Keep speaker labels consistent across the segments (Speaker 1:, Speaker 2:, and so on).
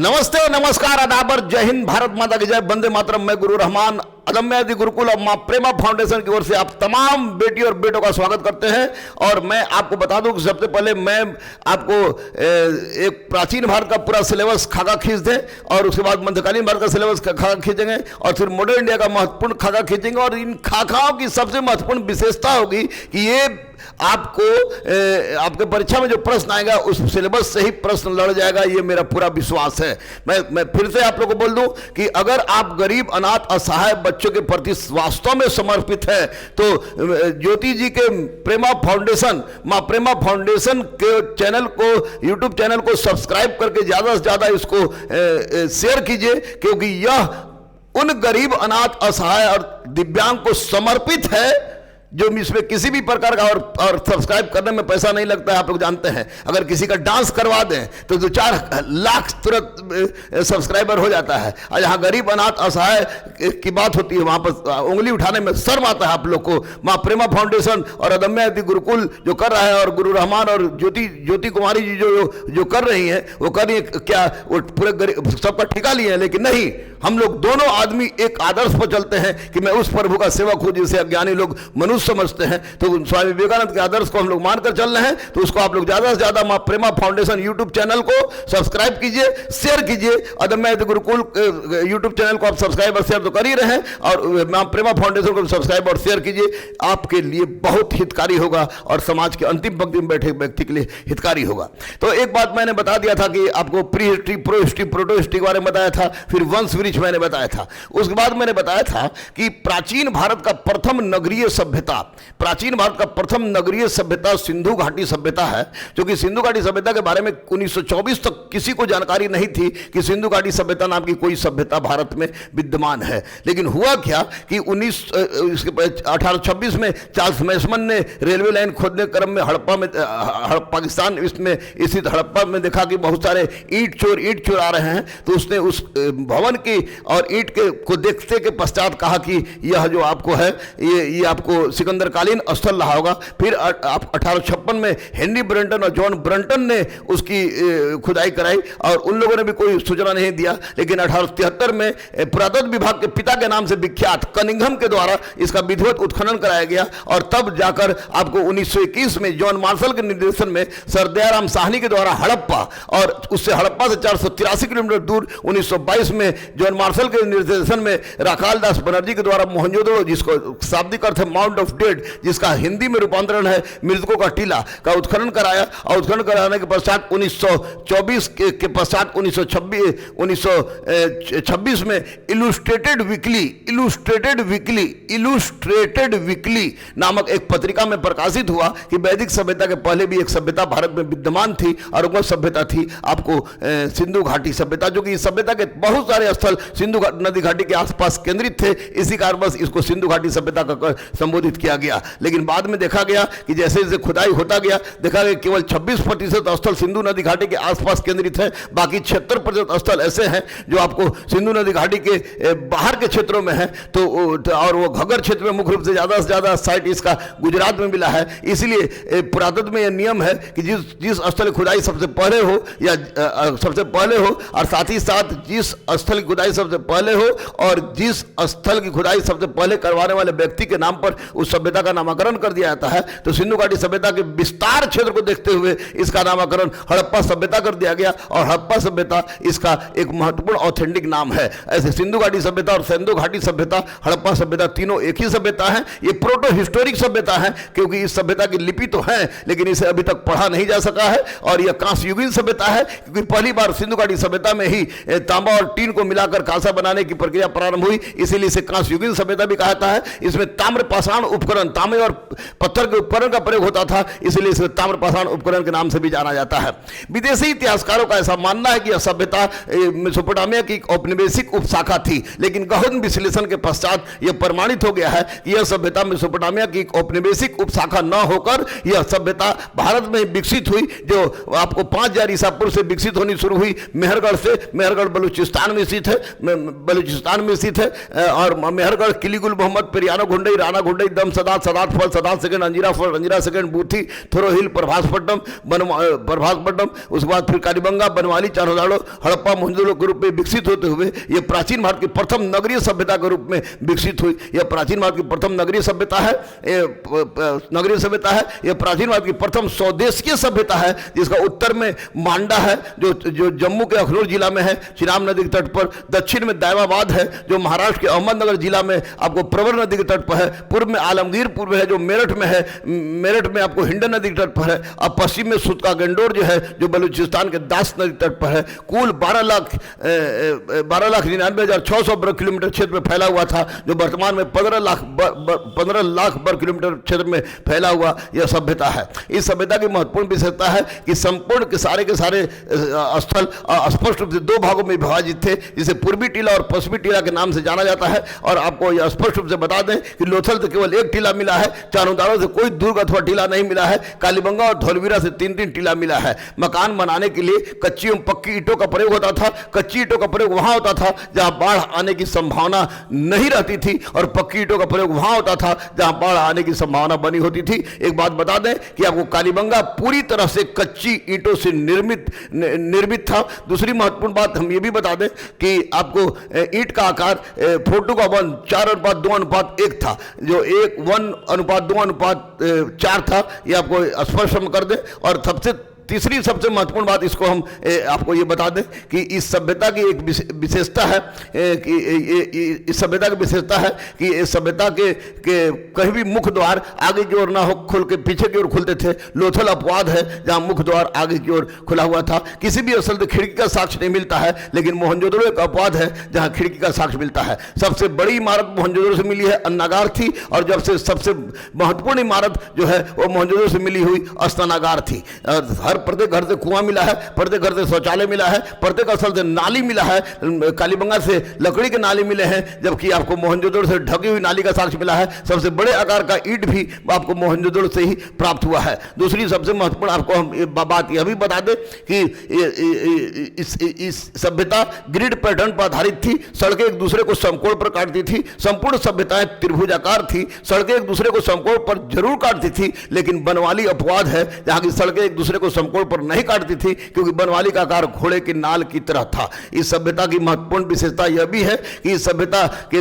Speaker 1: नमस्ते, नमस्कार, आदाब, जय हिंद, भारत माता की जय, वंदे मातरम। मैं गुरु रहमान अदम्य आदि गुरुकुल और मां प्रेमा फाउंडेशन की ओर से आप तमाम बेटी और बेटों का स्वागत करते हैं। और मैं आपको बता दूं कि सबसे पहले मैं आपको एक प्राचीन भारत का पूरा सिलेबस खाका खींच दें और उसके बाद मध्यकालीन भारत का सिलेबस खाका खींचेंगे और फिर मॉडर्न इंडिया का महत्वपूर्ण खाका खींचेंगे। और इन खाकाओं की सबसे महत्वपूर्ण विशेषता होगी कि ये आपको आपके परीक्षा में जो प्रश्न आएगा उस सिलेबस से ही प्रश्न लड़ जाएगा, ये मेरा पूरा विश्वास है। मैं फिर से आप लोगों को बोल दूं कि अगर आप गरीब, अनाथ, असहाय बच्चों के प्रति वास्तव में समर्पित है तो ज्योति जी के प्रेमा फाउंडेशन, मां प्रेमा फाउंडेशन के चैनल को, यूट्यूब चैनल को सब्सक्राइब करके ज्यादा से ज्यादा इसको शेयर कीजिए, क्योंकि यह उन गरीब, अनाथ, असहाय और दिव्यांग को समर्पित है जो इसमें किसी भी प्रकार का और सब्सक्राइब करने में पैसा नहीं लगता है। आप लोग जानते हैं, अगर किसी का डांस करवा दें तो 2-4 लाख तुरंत सब्सक्राइबर हो जाता है। और जहाँ गरीब, अनाथ, असहाय की बात होती है वहाँ पर उंगली उठाने में शर्म आता है आप लोग को। मां प्रेमा फाउंडेशन और अदम्य आदि गुरुकुल जो कर रहा है और गुरु रहमान और ज्योति कुमारी जी जो कर रही हैं, वो कर रही है क्या, वो पूरे सबका ठिका लिए हैं। लेकिन नहीं, हम लोग दोनों आदमी एक आदर्श पर चलते हैं कि मैं उस प्रभु का सेवक हूं जिसे अज्ञानी लोग मनुष्य समझते हैं। तो स्वामी विवेकानंद के आदर्श को हम लोग मानकर चल रहे हैं। तो उसको आप लोग ज्यादा से ज्यादा मां प्रेमा फाउंडेशन यूट्यूब चैनल को सब्सक्राइब कीजिए, शेयर कीजिए। अदम्य आदि गुरुकुल यूट्यूब चैनल को आप सब्सक्राइब और शेयर तो कर ही रहे हैं, और मां प्रेमा फाउंडेशन को सब्सक्राइब और शेयर कीजिए। आपके लिए बहुत हितकारी होगा और समाज के अंतिम पंक्ति में बैठे व्यक्ति के लिए हितकारी होगा। तो एक बात मैंने बता दिया था कि आपको pre history, pro history, proto history के बारे में बताया था, फिर वंश वृक्ष मैंने बताया था। उसके बाद मैंने बताया था कि प्राचीन भारत का प्रथम नगरीय सभ्यता, प्राचीन भारत का प्रथम नगरीय सभ्यता सिंधु घाटी सभ्यता है। क्योंकि सिंधु घाटी सभ्यता के बारे में 1924 तक किसी को जानकारी नहीं थी कि सिंधु घाटी सभ्यता नाम की कोई सभ्यता भारत में विद्यमान है। लेकिन हुआ क्या कि 1826 में चार्ल्स मैसमन ने रेलवे लाइन खोदने क्रम में हड़प्पा में, पाकिस्तान इसमें स्थित हड़प्पा में देखा कि बहुत सारे ईंट चोर आ रहे हैं। तो उसने उस भवन की और ईंट के को देखते के पश्चात कहा कि यह जो आपको है ये आपको सिकंदरकालीन स्थल रहा होगा। फिर 1856 में हेनरी ब्रंटन और जॉन ब्रंटन ने उसकी खुदाई कराई और उन लोगों ने भी कोई सूचना नहीं दिया। लेकिन 1873 में पुरातत्व विभाग के पिता के नाम से विख्यात कनिंघम के द्वारा इसका विधिवत उत्खनन कराया गया और तब जाकर आपको 1921 में जॉन मार्शल के निर्देशन में सर दयाराम साहनी के द्वारा हड़प्पा और उससे हड़प्पा से 483 किलोमीटर दूर 1922 में जॉन मार्शल के निर्देशन में राखाल दास बनर्जी के द्वारा मोहनजोदड़ो, जिसको शाब्दिक अर्थ है माउंट ऑफ डेड, जिसका हिंदी में रूपांतरण है मृतकों का टीला, का उत्खनन कराया। और उत्खनन कराने के पश्चात 1924 के पश्चात 1926 में इलुस्ट्रेटेड वीकली नामक एक पत्रिका में प्रकाशित हुआ कि वैदिक सभ्यता के पहले भी एक सभ्यता भारत में विद्यमान थी और वह सभ्यता थी आपको सिंधु घाटी सभ्यता, जो कि इस सभ्यता के बहुत सारे स्थल सिंधु नदी घाटी के आसपास केंद्रित थे। इसी कारण बस इसको सिंधु घाटी सभ्यता का संबोधित किया गया। लेकिन बाद में देखा गया कि जैसे जैसे खुदाई होता गया, देखा गया केवल 26% स्थल सिंधु नदी घाटी के आसपास केंद्रित है, बाकी 76% स्थल ऐसे हैं जो आपको सिंधु नदी घाटी के बाहर के क्षेत्रों में है। तो और वो घग्गर क्षेत्र में मुख्य रूप से ज्यादा साइट इसका गुजरात में मिला है। इसलिए पुरातत्व में यह नियम है कि जिस स्थल की खुदाई सबसे पहले हो या सबसे पहले हो, और साथ ही साथ जिस स्थल की खुदाई सबसे पहले हो और जिस स्थल की खुदाई सबसे पहले करवाने वाले व्यक्ति के नाम पर उस सभ्यता का नामकरण कर दिया जाता है। तो सिंधु घाटी सभ्यता के विस्तार क्षेत्र को देखते हुए इसका नामकरण हड़प्पा सभ्यता कर दिया गया और हड़प्पा सभ्यता इसका एक महत्वपूर्ण ऑथेंटिक नाम है। ऐसे सिंधु घाटी सभ्यता और सिंधु घाटी सभ्यता, हड़प्पा सभ्यता तीनों एक ही सभ्यता है। ये प्रोटो हिस्टोरिक सभ्यता है क्योंकि इस सभ्यता की लिपि तो है लेकिन इसे अभी तक पढ़ा नहीं जा सका है। और यह कांस्य युगीन सभ्यता है क्योंकि पहली बार सिंधु घाटी सभ्यता में ही तांबा और टीन को मिलाकर कांसा बनाने की प्रक्रिया प्रारंभ हुई, इसीलिए इसे कांस्य युगीन सभ्यता भी कहा जाता है। इसमें ताम्र पाषाण उपकरण, तांबे और पत्थर के उपकरण का प्रयोग होता था, इसलिए इसे ताम्र पाषाण उपकरण के नाम से भी जाना जाता है। विदेशी इतिहासकारों का ऐसा मानना है कि यह सभ्यता मेसोपोटामिया की औपनिवेशिक उपशाखा थी, लेकिन गहन विश्लेषण के पश्चात यह प्रमाणित हो गया है कि यह सभ्यता मेसोपोटामिया की औपनिवेशिक उपशाखा न होकर यह सभ्यता भारत में विकसित हुई, जो आपको 5000 ईसा पूर्व से विकसित होनी शुरू हुई मेहरगढ़ से। मेहरगढ़ बलूचिस्तान में स्थित है और मेहरगढ़ किलीगुल मोहम्मद, पेरियानो घुंडई, राणा घुंडई, इदम सदात सदात फल सदात सेकंड अंजीरा फल अंजीरा सेकंड बूथी थोरो हिल प्रभासपट्टनम प्रभासपट्टनम, उसके बाद फिर कालीबंगा बनवाली चारोदाड़ो हड़प्पा मोहनजोदड़ो के रूप में विकसित होते हुए ये प्राचीन भारत की प्रथम नगरीय सभ्यता के रूप में विकसित हुई। यह प्राचीन भारत की प्रथम नगरीय सभ्यता है, नगरीय सभ्यता है। यह प्राचीन भारत की प्रथम स्वदेशीय सभ्यता है, जिसका उत्तर में मांडा है जो जम्मू के अखनूर जिला में है, चिनाब नदी के तट पर। दक्षिण में दैवाबाद है जो महाराष्ट्र के अहमदनगर जिला में आपको प्रवर नदी के तट पर है। पूर्व में आलमगीरपुर है जो मेरठ में है, मेरठ में आपको हिंडन नदी के तट पर है। अब पश्चिम में सुतका गंडोर जो है जो बलूचिस्तान के दास नदी तट पर है। कुल 12,99,600 वर्ग किलोमीटर क्षेत्र में फैला हुआ था, जो वर्तमान में 15 लाख वर्ग किलोमीटर क्षेत्र में फैला हुआ यह सभ्यता है। इस सभ्यता की महत्वपूर्ण विशेषता है कि संपूर्ण के सारे स्थल स्पष्ट रूप से दो भागों में विभाजित थे, जिसे पूर्वी टीला और पश्चिमी टीला के नाम से जाना जाता है। और आपको यह स्पष्ट रूप से बता दें कि लोथल से केवल एक टीला मिला है, चारोदाड़ो से कोई दुर्ग अथवा टीला नहीं मिला है, कालीबंगा और धौलवीरा से 3-3 टीला मिला है। मकान बनाने के लिए कच्ची एवं पक्की ईंटों का प्रयोग होता था। कच्ची ईंटों का प्रयोग वहां होता था जहां बाढ़ आने की संभावना नहीं रहती थी, और पक्की ईंटों का प्रयोग वहां होता था जहां बाढ़ आने की संभावना बनी होती थी। एक बात बता दें कि आपको कालीबंगा पूरी तरह से कच्ची ईंटों से निर्मित था। दूसरी महत्वपूर्ण बात हम ये भी बता दें कि आपको ईंट का आकार 4:1 4:2:1 था, जो 1:2:4 था। ये आपको स्पष्ट हम कर दें। और तीसरी सबसे महत्वपूर्ण बात इसको हम आपको ये बता दें कि इस सभ्यता की एक विशेषता है कि इस सभ्यता की विशेषता है कि इस सभ्यता के कहीं भी मुख्य द्वार आगे की ओर ना हो, खुल के पीछे की ओर खुलते थे। लोथल अपवाद है जहां मुख्य द्वार आगे की ओर खुला हुआ था। किसी भी स्थल से खिड़की का साक्ष्य नहीं मिलता है, लेकिन मोहनजोदड़ो एक अपवाद है जहां खिड़की का साक्ष्य मिलता है। सबसे बड़ी इमारत मोहनजोदड़ो से मिली है अन्नागार थी, और जब से सबसे महत्वपूर्ण इमारत जो है वो मोहनजोदड़ो से मिली हुई अस्तानागार थी। हर प्रत्येक घर से कुआं मिला है, प्रत्येक घर से शौचालय मिला है, प्रत्येक स्थल से नाली मिला है। कालीबंगा से लकड़ी के नाली मिले हैं, जबकि आपको मोहनजोदड़ो से ढकी हुई नाली का साक्ष्य मिला है। सबसे बड़े आकार का ईंट भी आपको मोहनजोदड़ो से ही प्राप्त हुआ है। दूसरी सबसे महत्वपूर्ण आपको हम बात यह भी बता दें कि इस सभ्यता ग्रिड पैटर्न पर आधारित थी। सड़कें एक दूसरे को समकोण पर काटती थी। संपूर्ण सभ्यताएं त्रिभुजाकार थी। सड़कें एक दूसरे को समकोण पर जरूर काटती थी, लेकिन बनवाली अपवाद है जहां की सड़कें एक दूसरे को समकोण पर नहीं काटती थी, क्योंकि बनवाली का आकार घोड़े की नाल की तरह था। इस सभ्यता की महत्वपूर्ण विशेषता यह भी है कि इस सभ्यता के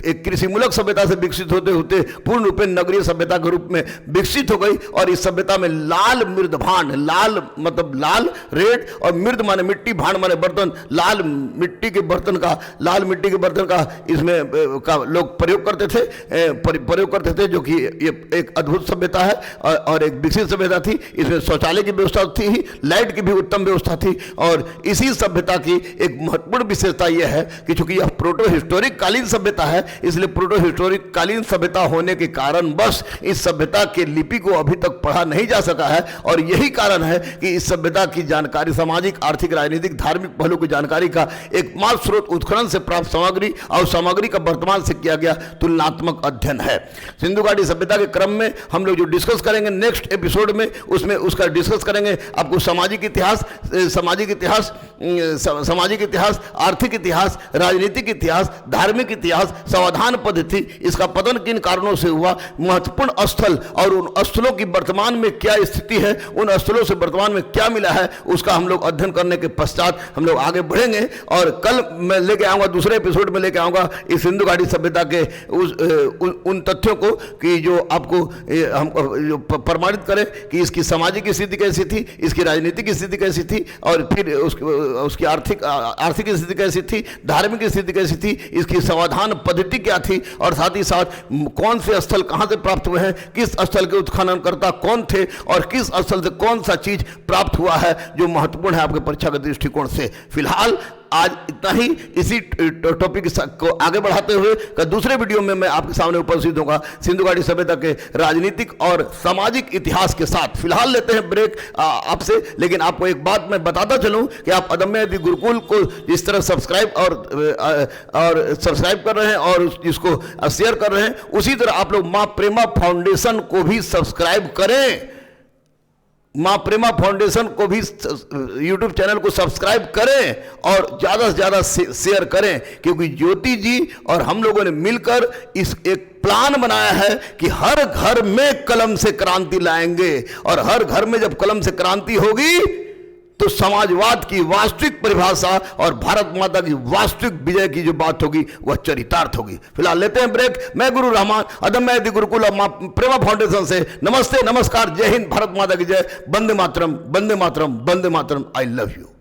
Speaker 1: एक कृषि मूलक सभ्यता से विकसित होते होते पूर्ण रूप में नगरीय सभ्यता के रूप में विकसित हो गई। और इस सभ्यता में लाल मृद भांड, लाल मतलब लाल रेड, और मृद माने मिट्टी, भांड माने बर्तन, लाल मिट्टी के बर्तन का इसमें का लोग प्रयोग करते थे, जो कि ये एक अद्भुत सभ्यता है और एक विकसित सभ्यता थी। इसमें शौचालय की व्यवस्था थी, लाइट की भी उत्तम व्यवस्था थी। और इसी सभ्यता की एक महत्वपूर्ण विशेषता यह है कि चूंकि यह प्रोटो हिस्टोरिक कालीन सभ्यता है, इसलिए प्रोटो हिस्टोरिक कालीन सभ्यता होने के कारण बस इस सभ्यता के लिपि को अभी तक पढ़ा नहीं जा सका है। और यही कारण है कि इस सभ्यता की जानकारी, सामाजिक, आर्थिक, राजनीतिक, धार्मिक पहलू की जानकारी का एकमात्र स्रोत उत्खनन से प्राप्त सामग्री और सामग्री का वर्तमान से किया गया तुलनात्मक अध्ययन है। सिंधु घाटी सभ्यता के क्रम में हम लोग जो डिस्कस करेंगे नेक्स्ट एपिसोड में, उसमें उसका डिस्कस करेंगे। आपको सामाजिक इतिहास, आर्थिक इतिहास, राजनीतिक इतिहास, धार्मिक इतिहास, समाधान पद्धति, इसका पतन किन कारणों से हुआ, महत्वपूर्ण स्थल और उन स्थलों की वर्तमान में क्या स्थिति है, उन स्थलों से वर्तमान में क्या मिला है, उसका हम लोग अध्ययन करने के पश्चात हम लोग आगे बढ़ेंगे। और कल मैं लेके आऊंगा, दूसरे एपिसोड में लेके आऊंगा इस सिंधु घाटी सभ्यता के उन तथ्यों को कि जो आपको हम प्रमाणित करें कि इसकी सामाजिक स्थिति कैसी थी, इसकी राजनीतिक स्थिति कैसी थी, और फिर उसकी आर्थिक स्थिति कैसी थी, धार्मिक स्थिति कैसी थी, इसकी समाधान पद्धति क्या थी, और साथ ही साथ कौन से स्थल कहां से प्राप्त हुए हैं, किस स्थल के उत्खननकर्ता कौन थे, और किस स्थल से कौन सा चीज प्राप्त हुआ है जो महत्वपूर्ण है आपके परीक्षा के दृष्टिकोण से। फिलहाल आज इतना ही। इसी टॉपिक को आगे बढ़ाते हुए दूसरे वीडियो में मैं आपके सामने उपस्थित होगा सिंधु घाटी सभ्यता के राजनीतिक और सामाजिक इतिहास के साथ। फिलहाल लेते हैं ब्रेक आपसे, लेकिन आपको एक बात मैं बताता चलूं कि आप अदम्य यदि गुरुकुल को जिस तरह सब्सक्राइब कर रहे हैं और इसको शेयर कर रहे हैं, उसी तरह आप लोग मां प्रेमा फाउंडेशन को भी सब्सक्राइब करें। मां प्रेमा फाउंडेशन को भी यूट्यूब चैनल को सब्सक्राइब करें और ज़्यादा से ज़्यादा शेयर करें, क्योंकि ज्योति जी और हम लोगों ने मिलकर इस एक प्लान बनाया है कि हर घर में कलम से क्रांति लाएंगे, और हर घर में जब कलम से क्रांति होगी तो समाजवाद की वास्तविक परिभाषा और भारत माता की वास्तविक विजय की जो बात होगी वह चरितार्थ होगी। फिलहाल लेते हैं ब्रेक। मैं गुरु रहमान, अदम्य यदि गुरुकुल मां प्रेमा फाउंडेशन से नमस्ते, नमस्कार, जय हिंद, भारत माता की जय, Vande Mataram, Vande Mataram, Vande Mataram, I love you.